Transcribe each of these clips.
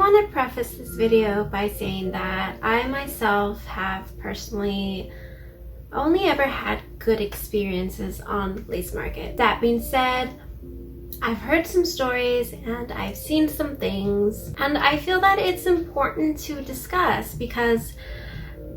want to preface this video by saying that I myself have personally only ever had good experiences on Lacemarket. That being said, I've heard some stories and I've seen some things, and I feel that it's important to discuss because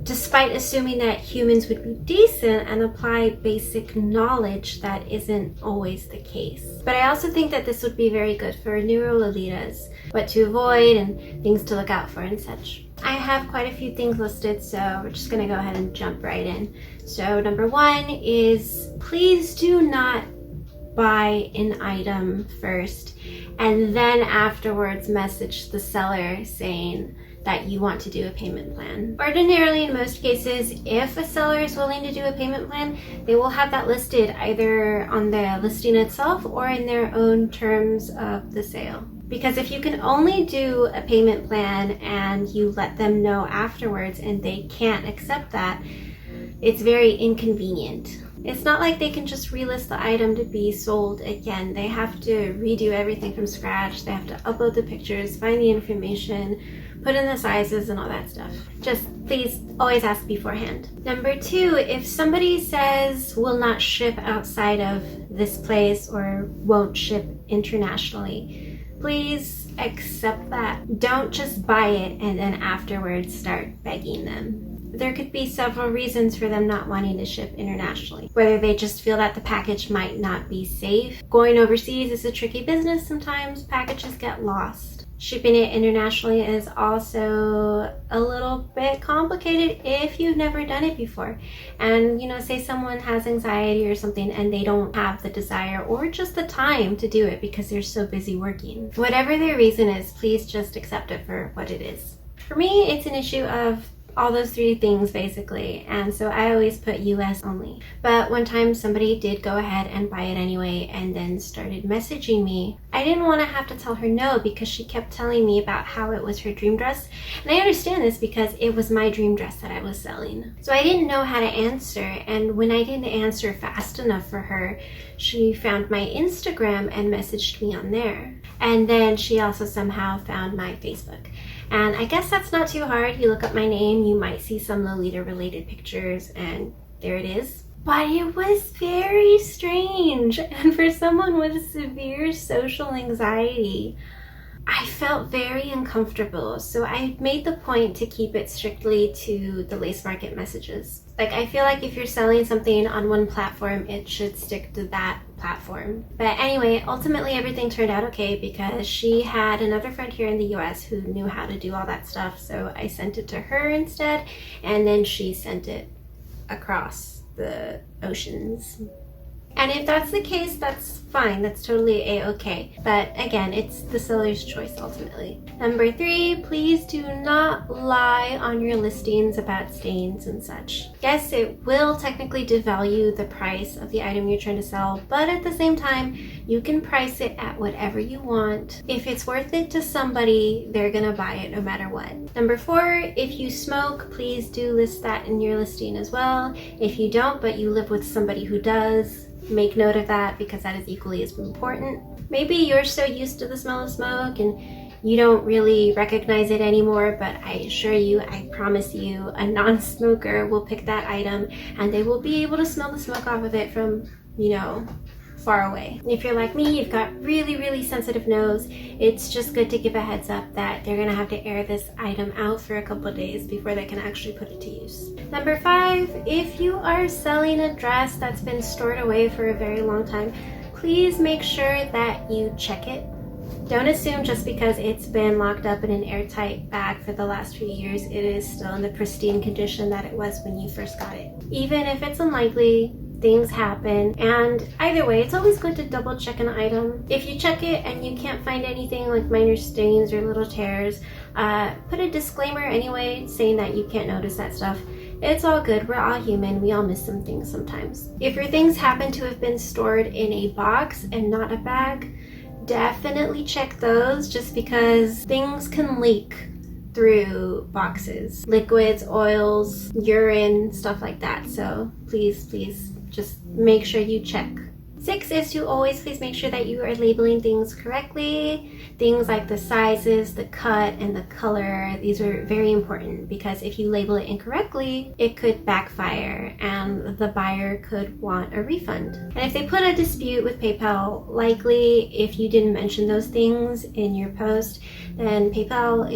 despite assuming that humans would be decent and apply basic knowledge, that isn't always the case. But I also think that this would be very good for neuro Lolitas, what to avoid and things to look out for and such. I have quite a few things listed, so we're just gonna go ahead and jump right in. So number one is, please do not buy an item first and then afterwards message the seller saying that you want to do a payment plan. Ordinarily, in most cases, if a seller is willing to do a payment plan, they will have that listed either on the listing itself or in their own terms of the sale. Because if you can only do a payment plan and you let them know afterwards and they can't accept that, it's very inconvenient. It's not like they can just relist the item to be sold again. They have to redo everything from scratch. They have to upload the pictures, find the information, put in the sizes and all that stuff. Just please always ask beforehand. Number two, if somebody says will not ship outside of this place or won't ship internationally, please accept that. Don't just buy it and then afterwards start begging them. There could be several reasons for them not wanting to ship internationally. Whether they just feel that the package might not be safe. Going overseas is a tricky business sometimes. Packages get lost. Shipping it internationally is also a little bit complicated if you've never done it before. And say someone has anxiety or something and they don't have the desire or just the time to do it because they're so busy working. Whatever their reason is, please just accept it for what it is. For me, it's an issue of all those three things basically, and so I always put US only. But one time somebody did go ahead and buy it anyway and then started messaging me. I didn't want to have to tell her no because she kept telling me about how it was her dream dress, and I understand this because it was my dream dress that I was selling. So I didn't know how to answer, and when I didn't answer fast enough for her, she found my Instagram and messaged me on there. And then she also somehow found my Facebook. And I guess that's not too hard. You look up my name, you might see some Lolita related pictures, and there it is. But it was very strange. And for someone with severe social anxiety, I felt very uncomfortable. So I made the point to keep it strictly to the Lacemarket messages. Like, I feel like if you're selling something on one platform, it should stick to that platform. But anyway, ultimately everything turned out okay because she had another friend here in the US who knew how to do all that stuff. So I sent it to her instead, and then she sent it across the oceans. And if that's the case, that's fine. That's totally a-okay. But again, it's the seller's choice ultimately. Number three, please do not lie on your listings about stains and such. Yes, it will technically devalue the price of the item you're trying to sell, but at the same time, you can price it at whatever you want. If it's worth it to somebody, they're gonna buy it no matter what. Number four, if you smoke, please do list that in your listing as well. If you don't, but you live with somebody who does, make note of that because that is equally as important. Maybe you're so used to the smell of smoke and you don't really recognize it anymore, but I assure you, I promise you, a non-smoker will pick that item and they will be able to smell the smoke off of it from, far away. If you're like me, you've got really sensitive nose, it's just good to give a heads up that they're gonna have to air this item out for a couple of days before they can actually put it to use. Number five, if you are selling a dress that's been stored away for a very long time, please make sure that you check it. Don't assume just because it's been locked up in an airtight bag for the last few years, it is still in the pristine condition that it was when you first got it. Even if it's unlikely, things happen, and either way, it's always good to double check an item. If you check it and you can't find anything like minor stains or little tears, put a disclaimer anyway saying that you can't notice that stuff. It's all good, we're all human, we all miss some things sometimes. If your things happen to have been stored in a box and not a bag, definitely check those just because things can leak through boxes. Liquids, oils, urine, stuff like that. So please just make sure you check. 6 is to always please make sure that you are labeling things correctly. Things like the sizes, the cut, and the color. These are very important because if you label it incorrectly, it could backfire and the buyer could want a refund. And if they put a dispute with PayPal, likely if you didn't mention those things in your post, then PayPal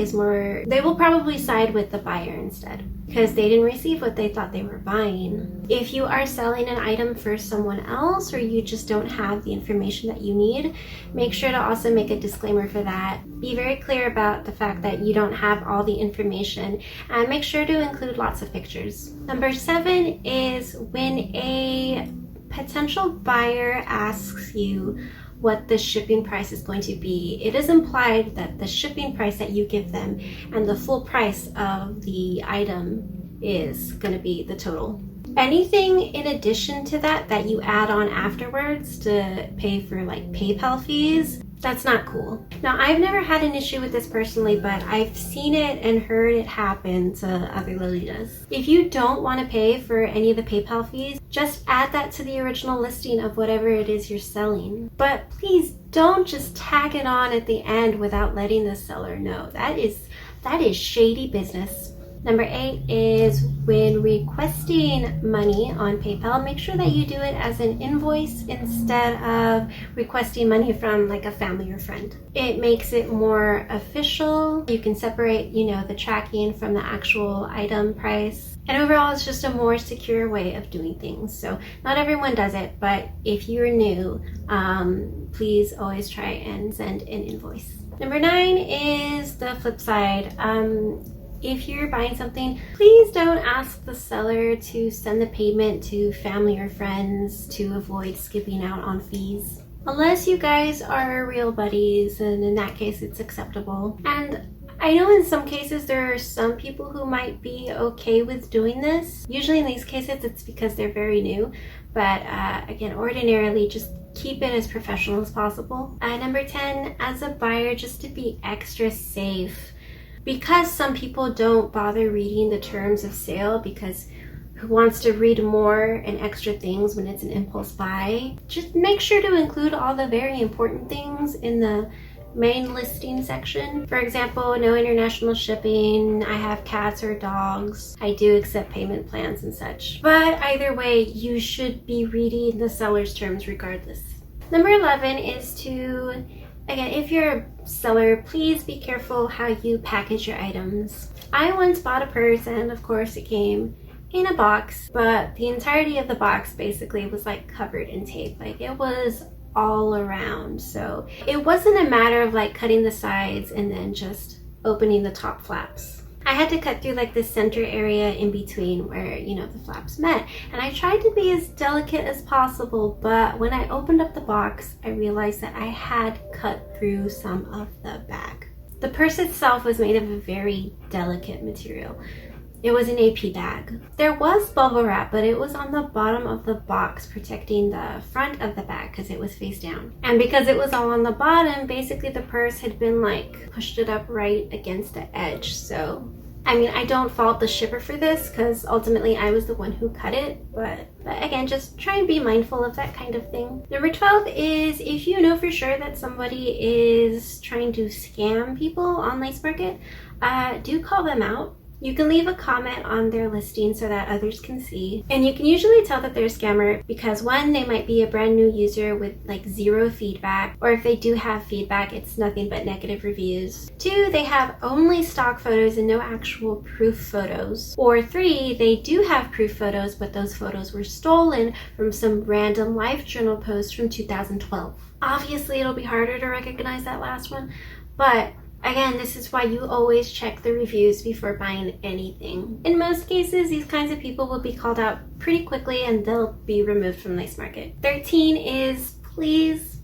they will probably side with the buyer instead because they didn't receive what they thought they were buying. If you are selling an item for someone else or you just don't have the information that you need, make sure to also make a disclaimer for that. Be very clear about the fact that you don't have all the information and make sure to include lots of pictures. Number 7 is when a potential buyer asks you what the shipping price is going to be. It is implied that the shipping price that you give them and the full price of the item is going to be the total. Anything in addition to that you add on afterwards to pay for like PayPal fees, that's not cool. Now, I've never had an issue with this personally, but I've seen it and heard it happen to other Lolitas. If you don't want to pay for any of the PayPal fees, just add that to the original listing of whatever it is you're selling. But please don't just tag it on at the end without letting the seller know. That is shady business. Number 8 is when requesting money on PayPal, make sure that you do it as an invoice instead of requesting money from like a family or friend. It makes it more official. You can separate, the tracking from the actual item price. And overall, it's just a more secure way of doing things. So not everyone does it, but if you're new, please always try and send an invoice. Number 9 is the flip side. If you're buying something, please don't ask the seller to send the payment to family or friends to avoid skipping out on fees. Unless you guys are real buddies, and in that case it's acceptable. And I know in some cases there are some people who might be okay with doing this. Usually in these cases it's because they're very new, but again, ordinarily just keep it as professional as possible. Number 10, as a buyer, just to be extra safe. Because some people don't bother reading the terms of sale because who wants to read more and extra things when it's an impulse buy, just make sure to include all the very important things in the main listing section. For example, no international shipping, I have cats or dogs, I do accept payment plans and such. But either way, you should be reading the seller's terms regardless. Number 11 is to, again, if you're a seller, please be careful how you package your items. I once bought a purse and of course it came in a box, but the entirety of the box basically was like covered in tape. Like it was all around. So it wasn't a matter of like cutting the sides and then just opening the top flaps. I had to cut through like the center area in between where, the flaps met. And I tried to be as delicate as possible, but when I opened up the box, I realized that I had cut through some of the bag. The purse itself was made of a very delicate material. It was an AP bag. There was bubble wrap, but it was on the bottom of the box protecting the front of the bag because it was face down. And because it was all on the bottom, basically the purse had been like pushed it up right against the edge. So, I don't fault the shipper for this because ultimately I was the one who cut it. But again, just try and be mindful of that kind of thing. Number 12 is if you know for sure that somebody is trying to scam people on Lacemarket, do call them out. You can leave a comment on their listing so that others can see. And you can usually tell that they're a scammer because 1, they might be a brand new user with like 0 feedback, or if they do have feedback, it's nothing but negative reviews. 2, they have only stock photos and no actual proof photos. Or 3, they do have proof photos, but those photos were stolen from some random LiveJournal post from 2012. Obviously, it'll be harder to recognize that last one, but again, this is why you always check the reviews before buying anything. In most cases, these kinds of people will be called out pretty quickly and they'll be removed from Lacemarket. 13 is please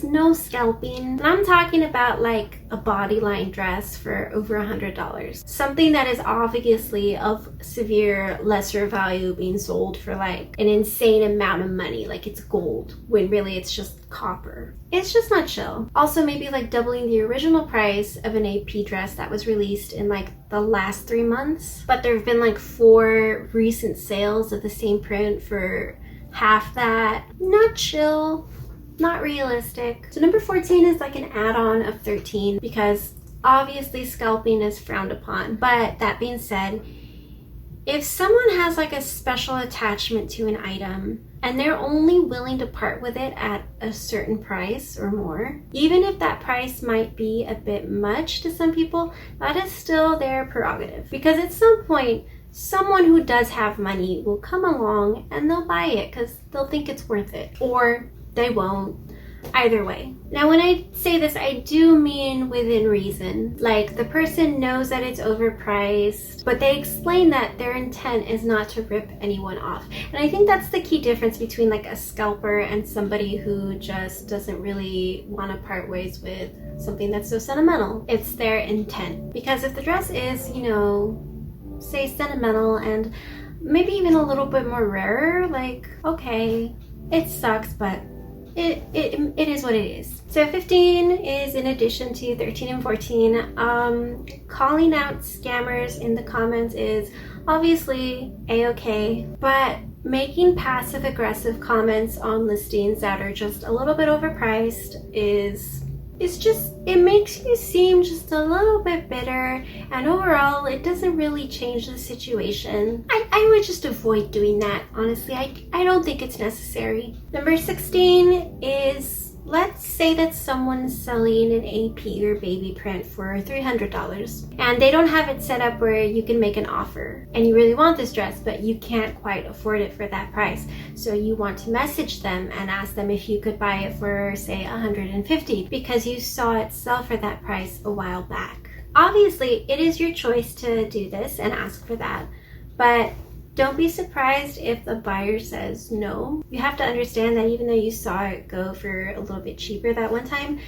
no scalping. And I'm talking about like a bodyline dress for over $100. Something that is obviously of severe lesser value being sold for like an insane amount of money, like it's gold, when really it's just copper. It's just not chill. Also, maybe like doubling the original price of an AP dress that was released in like the last 3 months. But there have been like 4 recent sales of the same print for half that. Not chill, not realistic. So number 14 is like an add-on of 13 because obviously scalping is frowned upon. But that being said, if someone has like a special attachment to an item and they're only willing to part with it at a certain price or more, even if that price might be a bit much to some people, that is still their prerogative. Because at some point, someone who does have money will come along and they'll buy it because they'll think it's worth it, or they won't. Either way. Now when I say this, I do mean within reason. Like the person knows that it's overpriced, but they explain that their intent is not to rip anyone off. And I think that's the key difference between like a scalper and somebody who just doesn't really want to part ways with something that's so sentimental. It's their intent. Because if the dress is, you know, say sentimental and maybe even a little bit more rarer, like, okay, it sucks, but it is what it is. So 15 is in addition to 13 and 14. Calling out scammers in the comments is obviously a-okay, but making passive aggressive comments on listings that are just a little bit overpriced it makes you seem just a little bit bitter, and overall it doesn't really change the situation. I would just avoid doing that, honestly. I don't think it's necessary. Number 16 is, let's say that someone's selling an AP or baby print for $300 and they don't have it set up where you can make an offer and you really want this dress but you can't quite afford it for that price. So you want to message them and ask them if you could buy it for say $150 because you saw it sell for that price a while back. Obviously it is your choice to do this and ask for that, but don't be surprised if the buyer says no. You have to understand that even though you saw it go for a little bit cheaper that one time,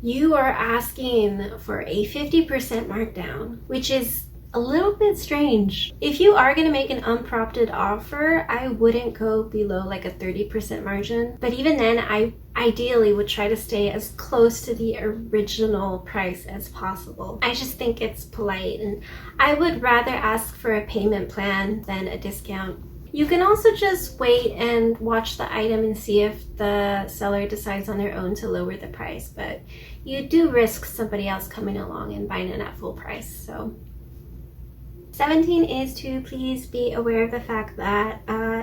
you are asking for a 50% markdown, which is a little bit strange. If you are going to make an unprompted offer, I wouldn't go below like a 30% margin. But even then, I ideally would try to stay as close to the original price as possible. I just think it's polite, and I would rather ask for a payment plan than a discount. You can also just wait and watch the item and see if the seller decides on their own to lower the price, but you do risk somebody else coming along and buying it at full price. So 17 is to please be aware of the fact that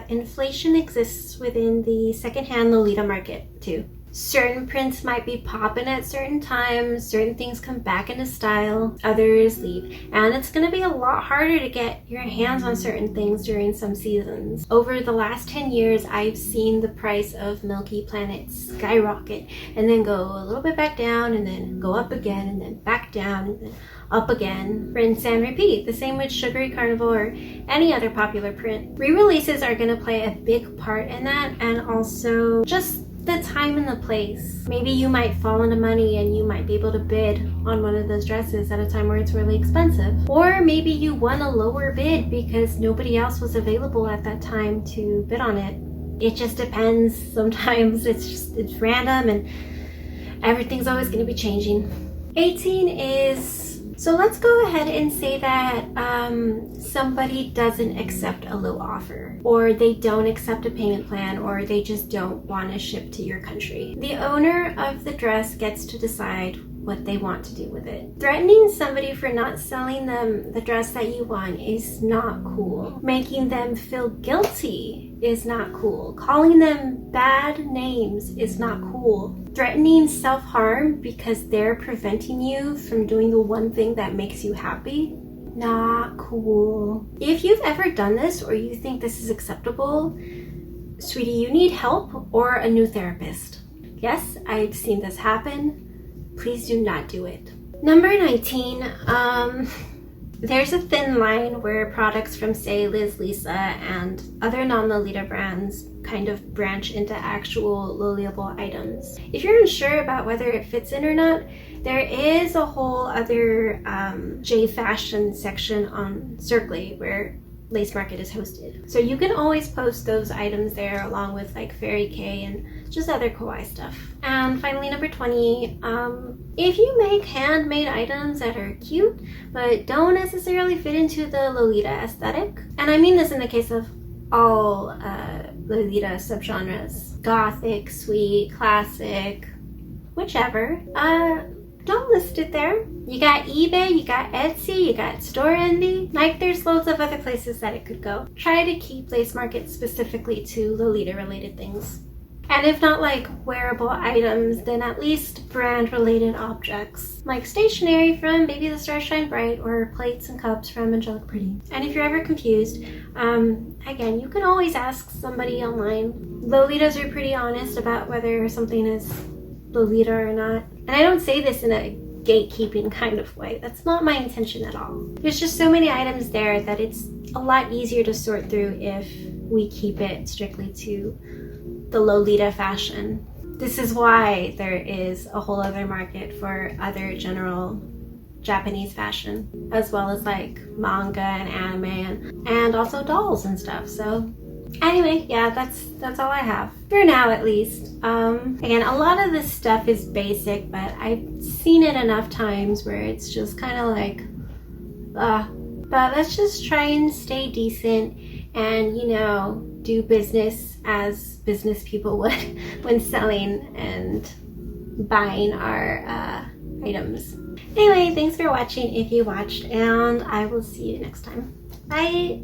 inflation exists within the secondhand Lolita market too. Certain prints might be popping at certain times, certain things come back into style, others leave, and it's going to be a lot harder to get your hands on certain things during some seasons. Over the last 10 years, I've seen the price of Milky Planet skyrocket and then go a little bit back down and then go up again and then back down and then up again, rinse and repeat. The same with Sugary Carnival or any other popular print. Re-releases are going to play a big part in that, and also just the time and the place. Maybe you might fall into money and you might be able to bid on one of those dresses at a time where it's really expensive. Or maybe you won a lower bid because nobody else was available at that time to bid on it. It just depends. Sometimes it's random and everything's always going to be changing. 18 is, so let's go ahead and say that somebody doesn't accept a low offer, or they don't accept a payment plan, or they just don't want to ship to your country. The owner of the dress gets to decide what they want to do with it. Threatening somebody for not selling them the dress that you want is not cool. Making them feel guilty is not cool. Calling them bad names is not cool. Threatening self-harm because they're preventing you from doing the one thing that makes you happy, not cool. If you've ever done this or you think this is acceptable, sweetie, you need help or a new therapist. Yes, I've seen this happen. Please do not do it. Number 19, there's a thin line where products from say Liz Lisa and other non-Lolita brands kind of branch into actual Lolitable items. If you're unsure about whether it fits in or not, there is a whole other J Fashion section on Circly where Lacemarket is hosted. So you can always post those items there along with like Fairy K and just other kawaii stuff. And finally, number 20, if you make handmade items that are cute but don't necessarily fit into the Lolita aesthetic, and I mean this in the case of all Lolita subgenres. Gothic, sweet, classic, whichever. Don't list it there. You got eBay, you got Etsy, you got Store Envy. Like, there's loads of other places that it could go. Try to keep Lacemarket specifically to Lolita related things. And if not like wearable items, then at least brand related objects. Like stationery from Baby the Stars Shine Bright, or plates and cups from Angelic Pretty. And if you're ever confused, again, you can always ask somebody online. Lolitas are pretty honest about whether something is Lolita or not. And I don't say this in a gatekeeping kind of way. That's not my intention at all. There's just so many items there that it's a lot easier to sort through if we keep it strictly to the Lolita fashion. This is why there is a whole other market for other general Japanese fashion, as well as like manga and anime and also dolls and stuff. So anyway, yeah, that's all I have for now, at least. Again, a lot of this stuff is basic, but I've seen it enough times where it's just kind of like, but let's just try and stay decent and, you know, do business as business people would when selling and buying our items. Anyway, thanks for watching if you watched, and I will see you next time. Bye!